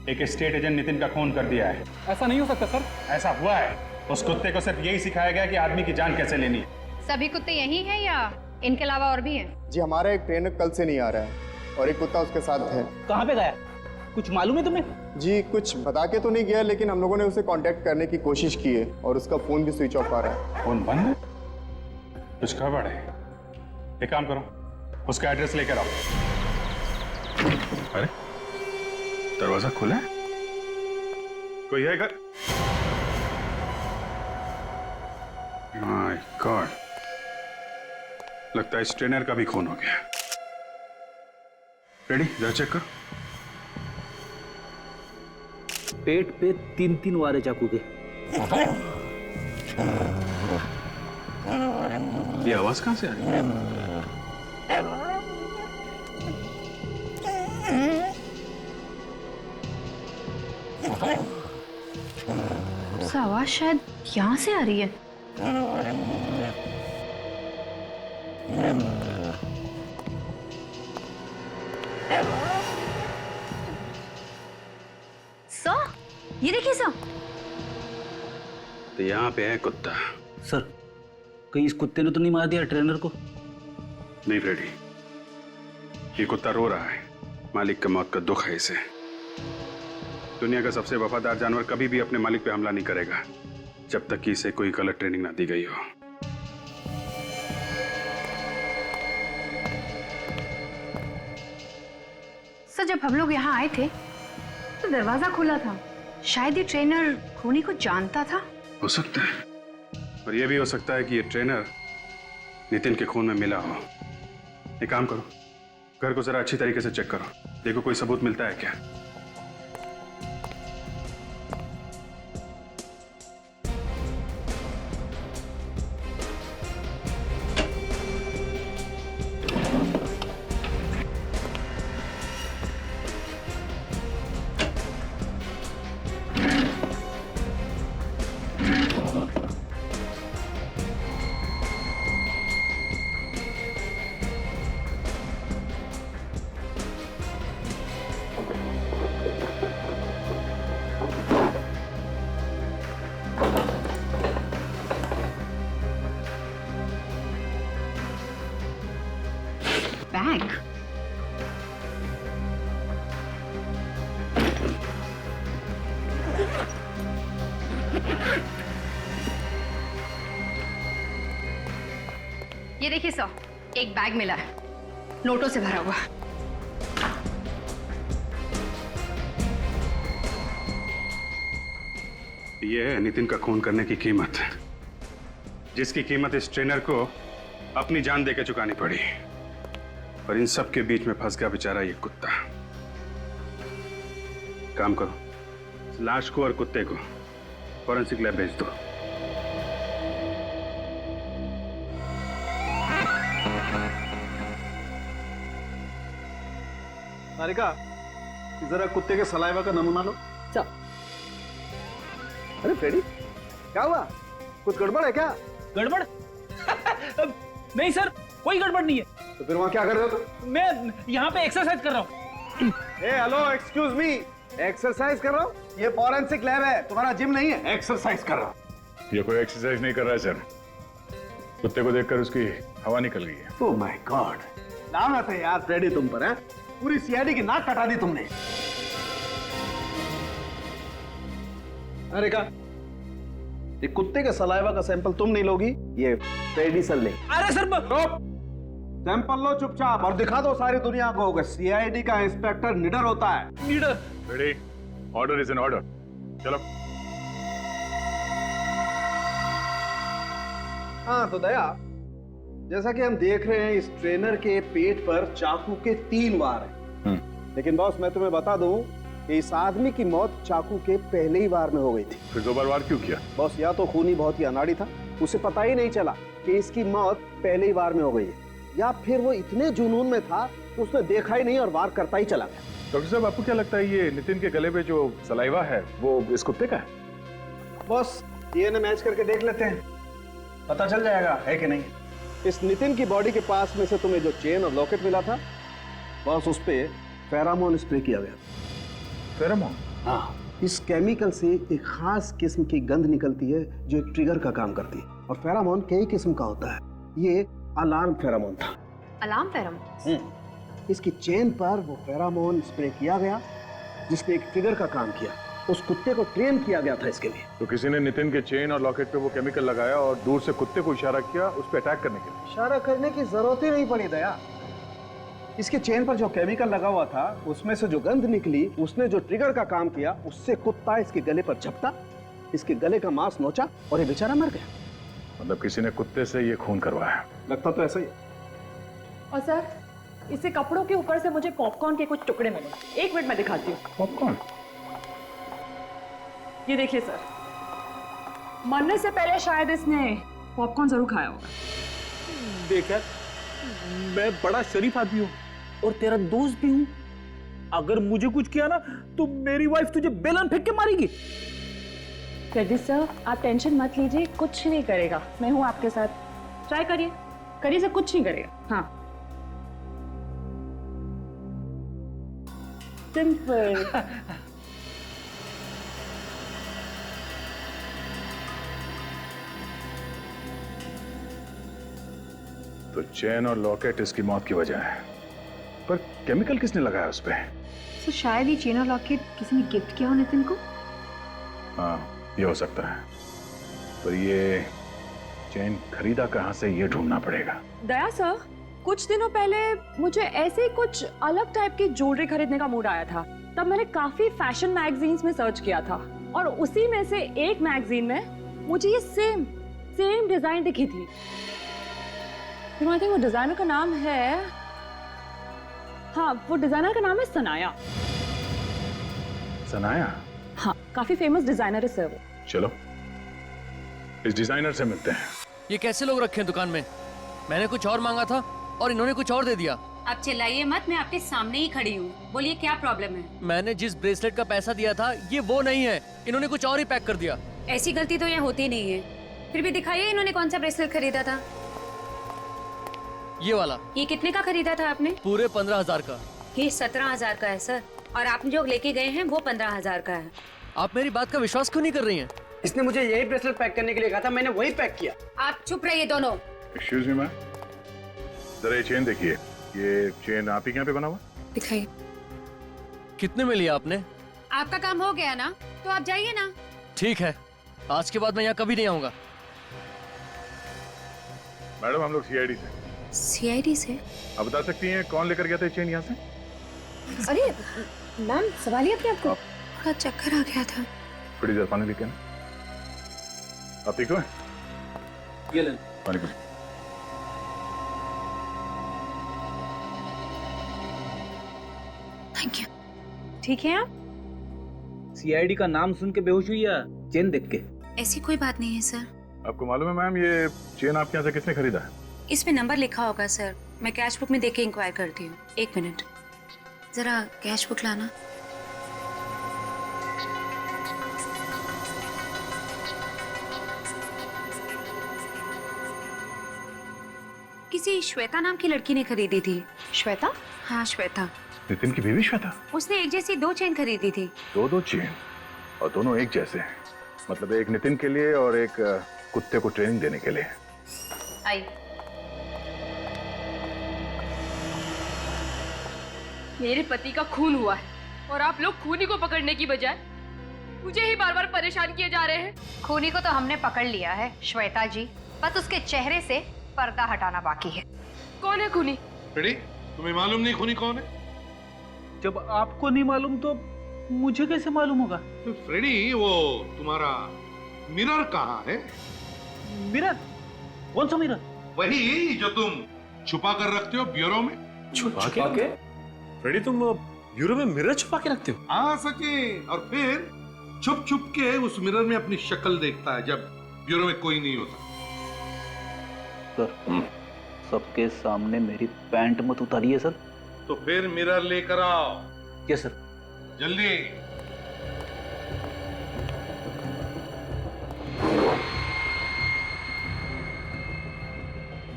एक स्टेट एजेंट नितिन का खून कर दिया है। ऐसा नहीं हो सकता सर। ऐसा हुआ है। उस कुत्ते को सिर्फ यही सिखाया गया कि आदमी की जान कैसे लेनी है। सभी कुत्ते यही हैं या इनके अलावा और भी हैं? जी हमारा एक ट्रेनर कल से नहीं आ रहा है और एक कुत्ता उसके साथ है। कहाँ पे गया? कुछ मालूम है तुम्हें? जी कुछ बता के तो नहीं गया, लेकिन हम लोगों ने उसे कांटेक्ट करने की कोशिश की है और उसका फोन भी स्विच ऑफ आ रहा है। फोन बंद है? कुछ गड़बड़ है। एक काम करो, उसका एड्रेस लेकर आओ। अरे दरवाजा खुला है, कोई है घर? माय गॉड, लगता है इस ट्रेनर का भी खून हो गया। रेडी, जरा चेक कर। पेट पे 3-3 वारे चाकू के। ये आवाज कहां से आ रही है? आवाज शायद यहाँ से आ रही है। सर, ये देखिए सर। तो यहाँ पे है कुत्ता। सर, कहीं इस कुत्ते ने तो नहीं मार दिया ट्रेनर को? नहीं फ्रेडी, ये कुत्ता रो रहा है, मालिक की मौत का दुख है इसे। दुनिया का सबसे वफादार जानवर कभी भी अपने मालिक पे हमला नहीं करेगा जब तक कि इसे कोई गलत ट्रेनिंग ना दी गई हो। सर जब हम लोग यहाँ आए थे तो दरवाजा खुला था, शायद ये ट्रेनर खूनी को जानता था। हो सकता है, और यह भी हो सकता है कि ये ट्रेनर नितिन के खून में मिला हो। एक काम करो, घर को जरा अच्छी तरीके से चेक करो, देखो कोई सबूत मिलता है क्या। देखिए सर, एक बैग मिला है, नोटों से भरा हुआ। यह है नितिन का खून करने की कीमत, जिसकी कीमत इस ट्रेनर को अपनी जान देकर चुकानी पड़ी। और इन सब के बीच में फंस गया बेचारा ये कुत्ता। काम करो, लाश को और कुत्ते को फॉरेंसिक लैब भेज दो। सारिका, जरा कुत्ते के सलाइवा का नमूना लो। अरे फ्रेडी, क्या हुआ? कुछ गड़बड़ है क्या? गड़बड़? नहीं सर, कोई गड़बड़ नहीं है। तो फिर वहां क्या कर रहे हो तुम? मैं यहाँ पे एक्सरसाइज कर रहा हूँ। हेलो, एक्सक्यूज मी, एक्सरसाइज कर रहा हूँ? ये फॉरेंसिक लैब है, तुम्हारा जिम नहीं है। एक्सरसाइज कर रहा हूँ। ये कोई एक्सरसाइज नहीं कर रहा है सर, कुत्ते को देखकर उसकी हवा निकल गई है। ओह माय गॉड, लानत है यार फ्रेडी तुम पर, है? पूरी सीआईडी की नाक कटा दी तुमने। अरे का ये कुत्ते के सलाइवा का सैंपल तुम नहीं लोगी, ये फ्रेडी सर ले। अरे सर, सैंपल लो चुपचाप और दिखा दो सारी दुनिया को कि सीआईडी का इंस्पेक्टर निडर होता है। निडर? Ready, order is an order. चलो। हाँ तो दया, जैसा कि हम देख रहे हैं इस ट्रेनर के पेट पर चाकू के 3 वार हैं। लेकिन बॉस, मैं तुम्हें बता दूं कि इस आदमी की मौत चाकू के पहले ही वार में हो गई थी। फिर 2 बार वार क्यों किया? बॉस, या तो खूनी बहुत ही अनाड़ी था, उसे पता ही नहीं चला कि इसकी मौत पहले ही वार में हो गई है, या फिर वो इतने जुनून में था कि उसने देखा ही नहीं और वार करता ही चला गया। डॉक्टर साहब, आपको क्या लगता है ये नितिन के गले पे जो सलाइवा है वो इस कुत्ते का है? बॉस, डीएनए मैच करके देख लेते हैं, पता चल जाएगा है कि नहीं। इस नितिन की बॉडी के पास में से तुम्हें जो चेन और लॉकेट मिला था, बॉस, उस पे फेरामोन स्प्रे किया गया। फेरामोन? हाँ, इस केमिकल से एक खास किस्म की गंध निकलती है जो एक ट्रिगर का काम करती है। और फेरामोन कई किस्म का होता है, ये अलार्म फेरामोन था। Alarm pheromone? इसकी चेन पर वो फेरामोन स्प्रे किया गया जिसने एक ट्रिगर का काम किया। उस कुत्ते को ट्रेन किया गया था इसके लिए। तो किसी ने नितिन के चेन और लॉकेट पे वो केमिकल लगाया और दूर से कुत्ते को इशारा किया उस पर अटैक करने के लिए। इशारा करने की जरूरत ही नहीं पड़ी दया। इसके चेन पर जो केमिकल लगा हुआ था उसमें से जो गंध निकली, उसने जो ट्रिगर का काम किया, उससे कुत्ता इसके गले पर झपटा, इसके गले का मांस नोचा और ये बेचारा मर गया। मतलब किसी ने कुत्ते से ये खून करवाया? लगता तो ऐसा ही। और सर, इससे कपड़ों के ऊपर से मुझे पॉपकॉर्न के कुछ टुकड़े मिले। 1 मिनट में दिखाती हूँ। पॉपकॉर्न? ये देखिए सर, मरने से पहले शायद इसने पॉपकॉर्न जरूर खाया होगा। देख यार, मैं बड़ा शरीफ आदमी हूँ और तेरा दोस्त भी हूँ। अगर मुझे कुछ किया ना तो मेरी वाइफ तुझे बेलन फेंक के मारेगी। फ्रेडी सर, आप टेंशन मत लीजिए, कुछ नहीं करेगा। मैं हूँ आपके साथ, ट्राई करिए, करिए सर, कुछ नहीं करेगा। हाँ, सिंपल। तो चेन और लॉकेट इसकी मौत की वजह है, पर केमिकल किसने लगाया उस पे? तो शायद ये चेन और लॉकेट किसी ने गिफ्ट किया हो नितिन को। हाँ, ये हो सकता है, पर ये चेन खरीदा कहाँ से ये ढूंढना पड़ेगा। दया सर, कुछ दिनों पहले मुझे ऐसे ही कुछ अलग टाइप की ज्वेलरी खरीदने का मूड आया था। तब मैंने काफी फैशन मैगजीन्स में सर्च किया था और उसी में से एक मैगजीन में मुझे ये सेम डिजाइन दिखी थी। आई थिंक वो डिजाइनर का नाम है, हाँ, वो डिजाइनर का नाम है सनाया। सनाया? हाँ, काफी फेमस डिजाइनर है सर वो। चलो इस डिजाइनर से मिलते हैं। ये कैसे लोग रखे हैं दुकान में? मैंने कुछ और मांगा था और इन्होंने कुछ और दे दिया। आप चिल्लाइए मत, मैं आपके सामने ही खड़ी हूँ। बोलिए क्या प्रॉब्लम है? मैंने जिस ब्रेसलेट का पैसा दिया था ये वो नहीं है, इन्होंने कुछ और ही पैक कर दिया। ऐसी गलती तो यहाँ होती नहीं है। फिर भी दिखाइए इन्होंने कौन सा ब्रेसलेट खरीदा था। ये वाला। ये कितने का खरीदा था आपने? पूरे 15,000 का। ये 17,000 का है सर, और आप जो लेके गए हैं वो 15,000 का है। आप मेरी बात का विश्वास क्यों नहीं कर रही हैं? इसने मुझे यही ब्रेसलेट पैक करने के लिए कहा था, मैंने वही पैक किया। आप चुप रहिए दोनों। एक्सक्यूज मी मैम, जरा ये चेन देखिए, ये चेन आप ही के यहाँ पे बना हुआ? दिखाइए। कितने में लिया आपने? आपका काम हो गया ना, तो आप जाइए ना। ठीक है, आज के बाद मैं यहाँ कभी नहीं आऊंगा। मैडम, हम लोग सीआईडी से। सीआईडी से? आप बता सकती हैं कौन लेकर गया था चेन यहाँ से? अरे मैम संभालिए अपने आप को। थोड़ा चक्कर आ गया था। थोड़ी देर पानी लेके आना। आप ठीक हो? ये ले पानी पी। Thank you. ठीक है आप? सीआईडी का नाम सुन के बेहोश हुई या चेन देख के? ऐसी कोई बात नहीं है सर। आपको मालूम है मैम ये चेन आपके यहाँ से किसने खरीदा है? इसमें नंबर लिखा होगा सर। मैं कैश बुक में देख के इंक्वायर करती हूँ। 1 मिनट, जरा कैश बुक लाना। किसी श्वेता नाम की लड़की ने खरीदी थी। श्वेता? हाँ श्वेता। नितिन की बीवी श्वेता? उसने एक जैसी 2 चेन खरीदी थी। दो चेन और दोनों एक जैसे हैं। मतलब एक नितिन के लिए और एक कुत्ते को ट्रेनिंग देने के लिए। आई। मेरे पति का खून हुआ है और आप लोग खूनी को पकड़ने की बजाय मुझे ही बार बार परेशान किए जा रहे हैं। खूनी को तो हमने पकड़ लिया है श्वेता जी, बस उसके चेहरे से पर्दा हटाना बाकी है। कौन है खूनी? फ्रेडी, तुम्हें मालूम नहीं खूनी कौन है? जब आपको नहीं मालूम तो मुझे कैसे मालूम होगा? तो फ्रेडी, वो तुम्हारा मिरर कहाँ है? मिरर? कौन सा मिरर? वही जो तुम छुपा कर रखते हो ब्यूरो में। छुपा के? फ्रेडी, तुम ब्यूरो में मिरर छुपा के रखते हो? हाँ सचिन, और फिर छुप छुप के उस मिरर में अपनी शक्ल देखता है जब ब्यूरो में कोई नहीं होता। सर, सबके सामने मेरी पैंट मत उतारिए सर। तो फिर मिरर लेकर आओ। Yes sir. जल्दी।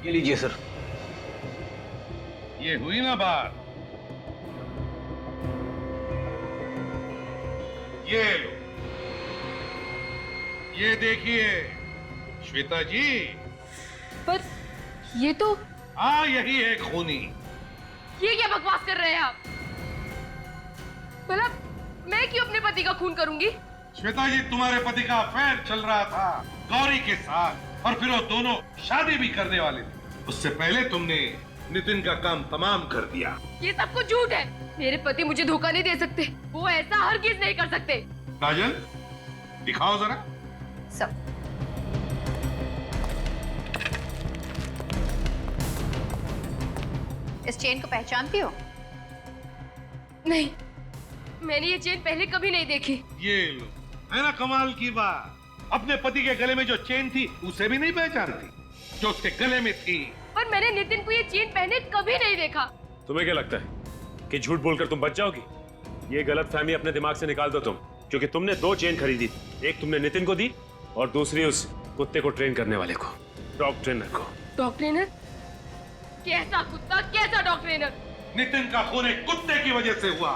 ये लीजिए सर। ये हुई ना बात। ये लो, ये देखिए श्वेता जी। पर ये तो। हाँ यही है खूनी। ये क्या बकवास कर रहे हैं आप? भला मैं क्यों अपने पति का खून करूंगी? श्वेता जी, तुम्हारे पति का अफेयर चल रहा था गौरी के साथ और फिर वो दोनों शादी भी करने वाले थे। उससे पहले तुमने नितिन का काम तमाम कर दिया। ये सब कुछ झूठ है। मेरे पति मुझे धोखा नहीं दे सकते। वो ऐसा हरगिज नहीं कर सकते। काजल, दिखाओ जरा। सब इस चेन को पहचानती हो? नहीं, मैंने ये चेन पहले कभी नहीं देखी। ये लो, है ना कमाल की बात। अपने पति के गले में जो चेन थी उसे भी नहीं पहचानती जो उसके गले में थी। पर मैंने नितिन को ये चेन पहने कभी नहीं देखा। तुम्हें क्या लगता है कि झूठ बोलकर तुम बच जाओगी? ये गलतफहमी अपने दिमाग से निकाल दो तुम, क्योंकि तुमने 2 चेन खरीदी थी। एक तुमने नितिन को दी और दूसरी उस कुत्ते को ट्रेन करने वाले को, डॉग ट्रेनर को। Dog trainer? कैसा कुत्ता, कैसा डॉग ट्रेनर? नितिन का खून एक कुत्ते की वजह से हुआ।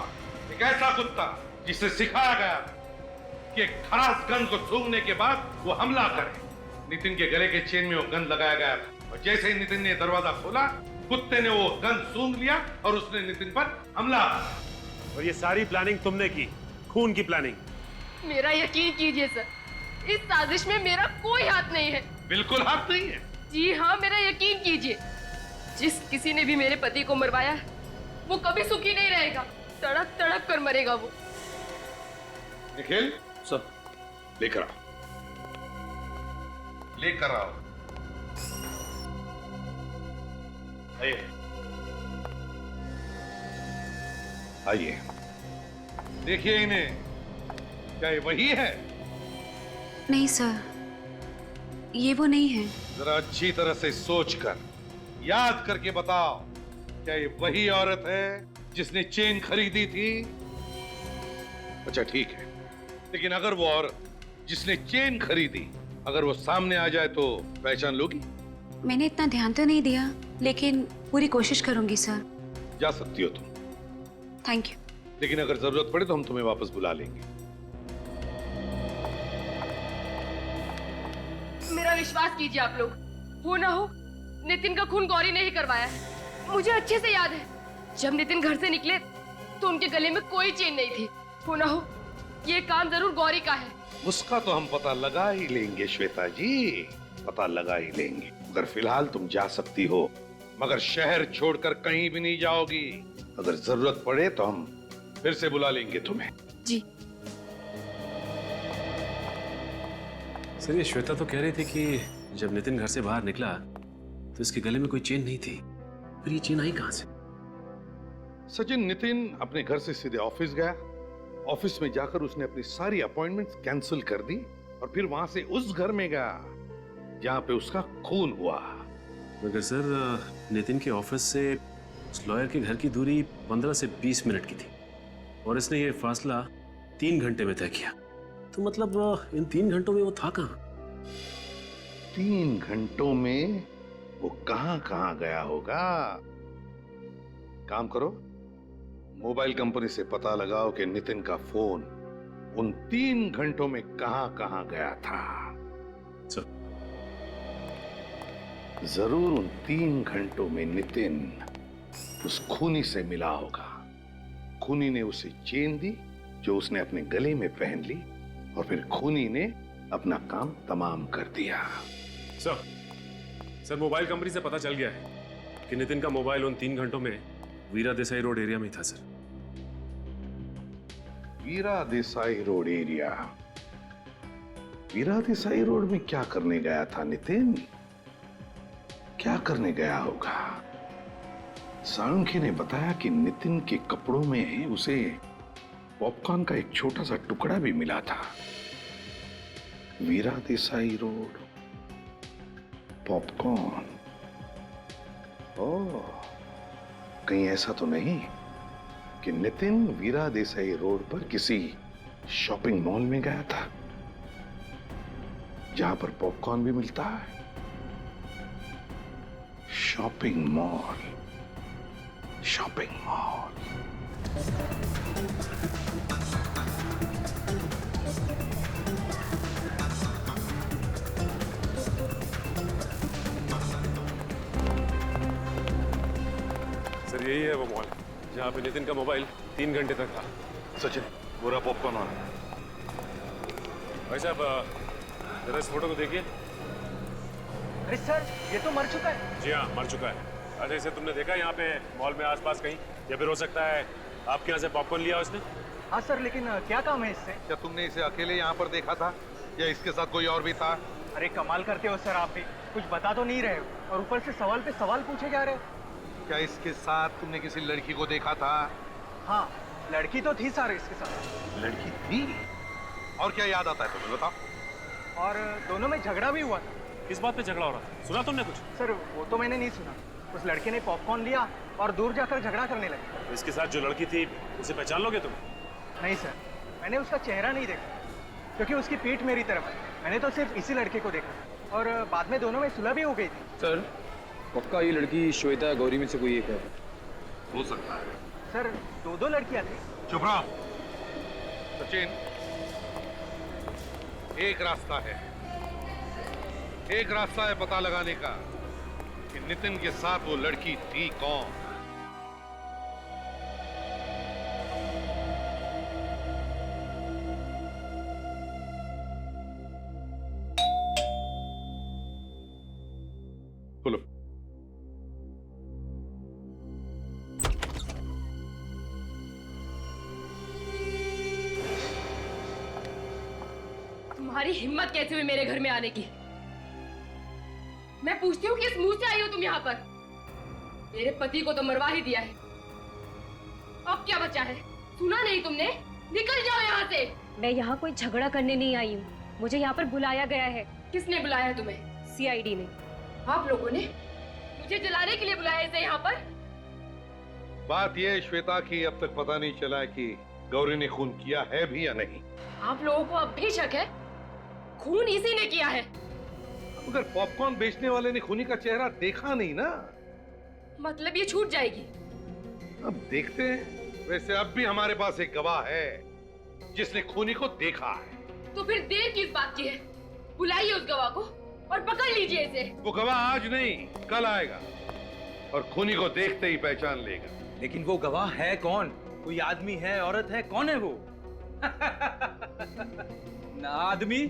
एक ऐसा कुत्ता जिसे सिखाया गया कि एक खरास गंध को सूंघने के बाद वो हमला करे। नितिन के गले के चेन में वो गंध लगाया गया था और जैसे ही नितिन ने दरवाजा खोला, कुत्ते ने वो गंध सूंघ लिया और उसने नितिन पर हमला किया। और ये सारी प्लानिंग तुमने की, खून की प्लानिंग। मेरा यकीन कीजिए सर, इस साजिश में मेरा कोई हाथ नहीं है। बिल्कुल हाथ नहीं है? जी हाँ, मेरा यकीन कीजिए। जिस किसी ने भी मेरे पति को मरवाया है वो कभी सुखी नहीं रहेगा। तड़प तड़प कर मरेगा वो। निखिल सर, लेकर आओ, लेकर आओ। आइए, आइए, देखिए इन्हें। क्या ये वही है? नहीं सर, ये वो नहीं है। जरा अच्छी तरह से सोचकर याद करके बताओ, क्या ये वही औरत है जिसने चेन खरीदी थी? अच्छा ठीक है, लेकिन अगर वो औरत जिसने चेन खरीदी अगर वो सामने आ जाए तो पहचान लोगी? मैंने इतना ध्यान तो नहीं दिया, लेकिन पूरी कोशिश करूंगी सर। जा सकती हो तुम, थैंक यू। लेकिन अगर जरूरत पड़े तो हम तुम्हें वापस बुला लेंगे। मेरा विश्वास कीजिए आप लोग, वो ना हो नितिन का खून गौरी ने ही करवाया है। मुझे अच्छे से याद है, जब नितिन घर से निकले तो उनके गले में कोई चेन नहीं थी। वो ना हो ये काम जरूर गौरी का है। उसका तो हम पता लगा ही लेंगे श्वेता जी, पता लगा ही लेंगे। अगर फिलहाल तुम जा सकती हो मगर शहर छोड़कर कहीं भी नहीं जाओगी। अगर जरूरत पड़े तो हम फिर से बुला लेंगे तुम्हें। जी। सर ये श्वेता तो कह रही थी कि जब नितिन घर से बाहर निकला तो इसके गले में कोई चेन नहीं थी, फिर ये चेन आई कहां से? सचिन, नितिन अपने घर से सीधे ऑफिस गया। ऑफिस में जाकर उसने अपनी सारी अपॉइंटमेंट्स कैंसिल कर दी और फिर वहां से उस घर में गया जहां पे उसका खून हुआ। मगर सर नितिन के ऑफिस से उस लॉयर के घर की दूरी 15 से 20 मिनट की थी और इसने ये फासला 3 घंटे में तय किया। तो मतलब इन 3 घंटों में वो था कहां? 3 घंटों में वो कहां कहां गया होगा? काम करो, मोबाइल कंपनी से पता लगाओ कि नितिन का फोन उन 3 घंटों में कहां कहां गया था। जरूर उन 3 घंटों में नितिन उस खूनी से मिला होगा। खूनी ने उसे चेन दी जो उसने अपने गले में पहन ली और फिर खूनी ने अपना काम तमाम कर दिया। सर मोबाइल कंपनी से पता चल गया है कि नितिन का मोबाइल उन 3 घंटों में वीरा देसाई रोड एरिया में था। सर वीरा देसाई रोड एरिया? वीरा देसाई रोड में क्या करने गया था नितिन? क्या करने गया होगा? साळुंखे ने बताया कि नितिन के कपड़ों में उसे पॉपकॉर्न का एक छोटा सा टुकड़ा भी मिला था। वीरा देसाई रोड, पॉपकॉर्न। ओह, कहीं ऐसा तो नहीं कि नितिन वीरा देसाई रोड पर किसी शॉपिंग मॉल में गया था जहां पर पॉपकॉर्न भी मिलता है? Shopping mall, shopping mall. Sir यही है वो मॉल जहाँ पे नितिन का मोबाइल 3 घंटे तक था। सचिन, पूरा पॉपकॉर्न ऑन। भाई साहब जरा इस फोटो को देखिए। अरे सर, ये तो मर चुका है। जी हाँ, मर चुका है। अच्छा, इसे तुमने देखा यहाँ पे मॉल में आसपास कहीं? या फिर हो सकता है आपके यहाँ से पॉपकॉर्न लिया उसने? हाँ सर, लेकिन क्या काम है इससे? क्या तुमने इसे अकेले यहाँ पर देखा था या इसके साथ कोई और भी था? अरे कमाल करते हो सर, आप भी कुछ बता तो नहीं रहे हो और ऊपर से सवाल पे सवाल पूछे जा रहे हो। क्या इसके साथ तुमने किसी लड़की को देखा था? हाँ, लड़की तो थी सर इसके साथ। लड़की थी? और क्या याद आता है तुम्हें, बताओ? और दोनों में झगड़ा भी हुआ था। किस बात पे झगड़ा हो रहा था? सुना तुमने कुछ? सर वो तो मैंने नहीं सुना। उस लड़के ने पॉपकॉर्न लिया और दूर जाकर झगड़ा करने लगे। इसके साथ जो लड़की थी उसे पहचान लोगे तुम? नहीं सर, मैंने उसका चेहरा नहीं देखा क्योंकि उसकी पीठ मेरी तरफ है। मैंने तो सिर्फ इसी लड़के को देखा और बाद में दोनों में सुलह भी हो गई थी। सर पक्का ये लड़की श्वेता गौरी में से कोई एक है? हो सकता है सर, 2 लड़कियां थी। चुप रहो सचिन। एक रास्ता है, एक रास्ता है पता लगाने का कि नितिन के साथ वो लड़की थी कौन। बोलो। तुम्हारी हिम्मत कैसे हुई मेरे घर में आने की? मैं पूछती हूँ किस मुंह से आई हो तुम यहाँ पर? मेरे पति को तो मरवा ही दिया है, अब क्या बचा है? सुना नहीं तुमने? निकल जाओ यहाँ से। मैं यहाँ कोई झगड़ा करने नहीं आई हूँ, मुझे यहाँ पर बुलाया गया है। किसने बुलाया तुम्हें? CID ने। आप लोगों ने मुझे जलाने के लिए बुलाया इसे यहाँ पर? बात यह श्वेता की अब तक पता नहीं चला कि गौरी ने खून किया है भी या नहीं। आप लोगों को अब भी शक है? खून इसी ने किया है। मगर पॉपकॉर्न बेचने वाले ने खूनी का चेहरा देखा नहीं ना। मतलब ये छूट जाएगी? अब देखते हैं। वैसे अब भी हमारे पास एक गवाह है जिसने खूनी को देखा है। तो फिर देर किस बात की है? बुलाइए उस गवाह को और पकड़ लीजिए इसे। वो गवाह आज नहीं कल आएगा और खूनी को देखते ही पहचान लेगा। लेकिन वो गवाह है कौन? कोई आदमी है, औरत है? कौन है वो? ना आदमी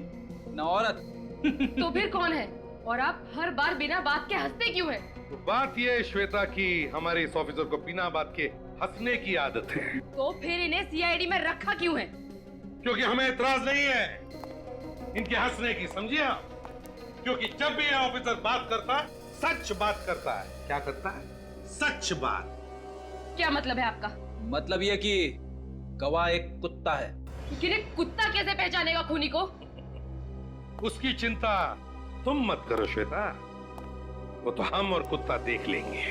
ना औरत। तो फिर कौन है? और आप हर बार बिना बात के हंसते क्यों हैं? तो बात यह है श्वेता की हमारे इस ऑफिसर को बिना बात के हंसने की आदत है। तो फिर इन्हें सीआईडी में रखा क्यों है? क्योंकि हमें एतराज नहीं है इनके हंसने की, समझिए आप? क्योंकि जब भी यह ऑफिसर बात करता है सच बात करता है। क्या करता है? सच बात। क्या मतलब है आपका? मतलब यह कि गवाह एक कुत्ता है। किन्हें कुत्ता कैसे पहचानेगा खूनी को? उसकी चिंता तुम मत करो श्वेता, वो तो हम और कुत्ता देख लेंगे।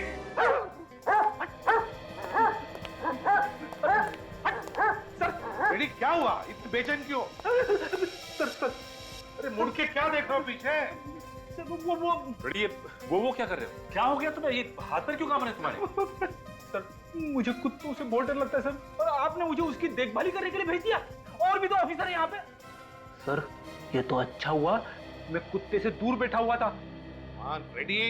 बेटी क्या हुआ? इतनी बेचैन क्यों? सर अरे मुड़ के क्या देख रहे हो पीछे? सर वो बेटी ये वो क्या कर रहे हो? क्या हो गया तुम्हें? ये हाथ पर क्यों काम रहे तुम्हारे? सर मुझे कुत्तों से बहुत डर लगता है सर, और आपने मुझे उसकी देखभाली करने के लिए भेज दिया। और भी तो ऑफिसर है यहाँ पे। सर ये तो अच्छा हुआ मैं कुत्ते से दूर बैठा हुआ था। हाँ रेडी,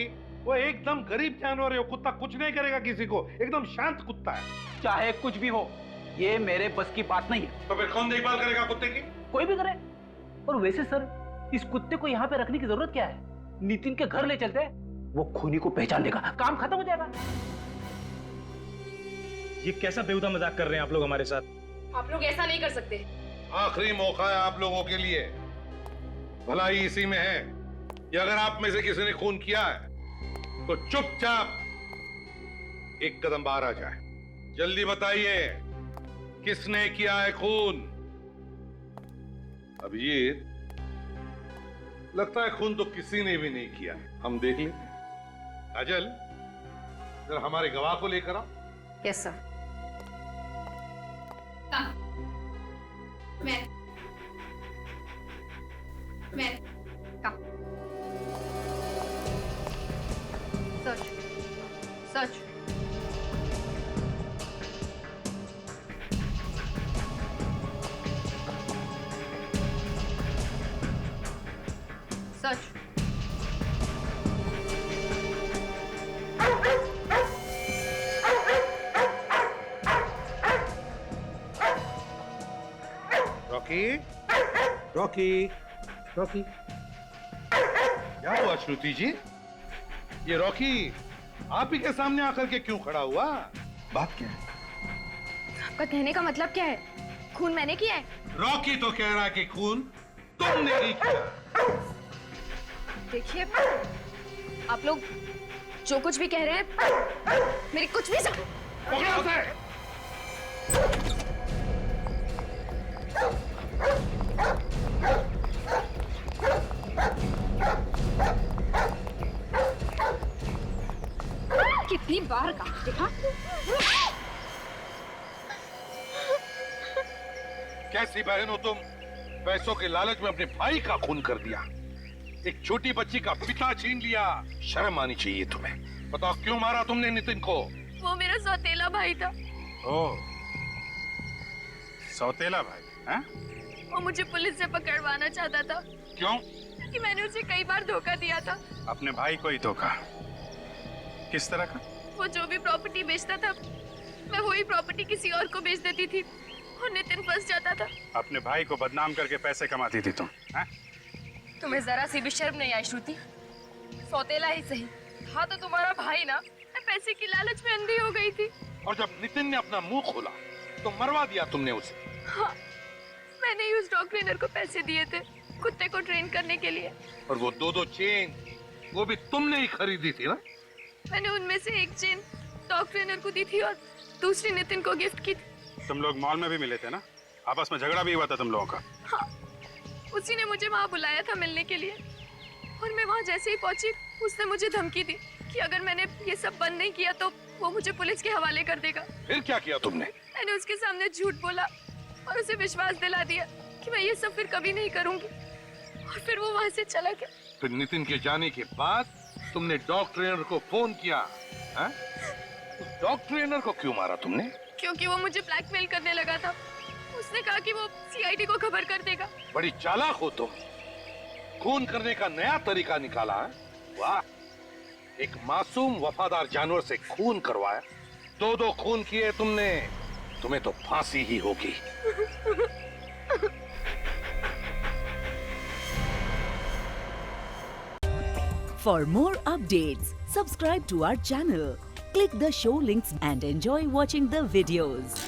वो एकदम गरीब जानवर है, वो कुत्ता कुछ नहीं करेगा किसी को, एकदम शांत कुत्ता है। चाहे कुछ भी हो, ये मेरे बस की बात नहीं है। तो फिर कौन देखभाल करेगा कुत्ते की? कोई भी करे। और वैसे सर इस कुत्ते को यहाँ पे रखने की जरूरत क्या है? नितिन के घर ले चलते हैं, वो खूनी को पहचान देगा, काम खत्म हो जाएगा। ये कैसा बेहुदा मजाक कर रहे हैं आप लोग हमारे साथ? आप लोग ऐसा नहीं कर सकते। आखिरी मौका है आप लोगों के लिए, भलाई इसी में है कि अगर आप में से किसी ने खून किया है तो चुपचाप एक कदम बाहर आ जाए। जल्दी बताइए किसने किया है खून? अभिजीत, लगता है खून तो किसी ने भी नहीं किया, हम देख लेते हैं। काजल, जरा हमारे गवाह को लेकर आओ। Yes sir. मैं सच सच सच रॉकी, रॉकी, रॉकी, क्या हुआ श्रुति जी? ये रॉकी आप ही के सामने आकर के क्यों खड़ा हुआ? बात क्या है? आपका कहने का मतलब क्या है? खून मैंने किया है? रॉकी तो कह रहा है कि खून तुमने ही किया। देखिए, आप लोग जो कुछ भी कह रहे हैं मेरी कुछ भी कितनी बार कहा देखा? कैसी बहन हो तुम? पैसों के लालच में अपने भाई का खून कर दिया, एक छोटी बच्ची का पिता छीन लिया। शर्म आनी चाहिए तुम्हें। बताओ क्यों मारा तुमने नितिन को? वो मेरा सौतेला भाई था। ओह, सौतेला भाई हैं? वो मुझे पुलिस से पकड़वाना चाहता था। क्यों? कि मैंने उसे कई बार धोखा दिया था। अपने भाई को ही धोखा? किस तरह का? वो जो भी प्रॉपर्टी बेचता था मैं वही प्रॉपर्टी किसी और को बेच देती थी और नितिन फंस जाता था। अपने भाई को बदनाम करके पैसे कमाती थी तुम, हैं? तुम्हें जरा सी भी शर्म नहीं आई श्रुति? सौतेला ही सही था तो तुम्हारा भाई ना। मैं पैसे की लालच में अंधी हो गई थी। और जब नितिन ने अपना मुंह खोला तो मरवा दिया तुमने उसे। हाँ, मैंने ही उस डॉग ट्रेनर को पैसे दिए थे कुत्ते को ट्रेन करने के लिए। और वो दो चेन वो भी तुमने ही खरीदी थी ना? मैंने उनमें से एक चेन डॉग ट्रेनर को दी थी और दूसरी नितिन को गिफ्ट की थी। तुम लोग मॉल में भी मिले थे ना? आपस में झगड़ा भी हुआ था तुम लोगों का? हाँ, उसी ने मुझे वहाँ बुलाया था मिलने के लिए और मैं वहाँ जैसे ही पहुंची उसने मुझे धमकी दी कि अगर मैंने ये सब बंद नहीं किया तो वो मुझे पुलिस के हवाले कर देगा। फिर क्या किया तुमने? मैंने उसके सामने झूठ बोला और उसे विश्वास दिला दिया कि मैं ये सब फिर कभी नहीं करूंगी और फिर वो वहाँ से चला गया। फिर नितिन के जाने के बाद तुमने डॉग ट्रेनर को फोन किया, हैं? डॉग ट्रेनर को क्यों मारा तुमने? क्योंकि वो मुझे ब्लैकमेल करने लगा था। उसने कहा कि वो सीआईडी को खबर कर देगा। बड़ी चालाक हो तुम, खून करने का नया तरीका निकाला है। वाह, एक मासूम वफादार जानवर से खून करवाया, दो खून किए तुमने, तुम्हें तो फांसी ही होगी। For more updates, subscribe to our channel, click the show links and enjoy watching the videos.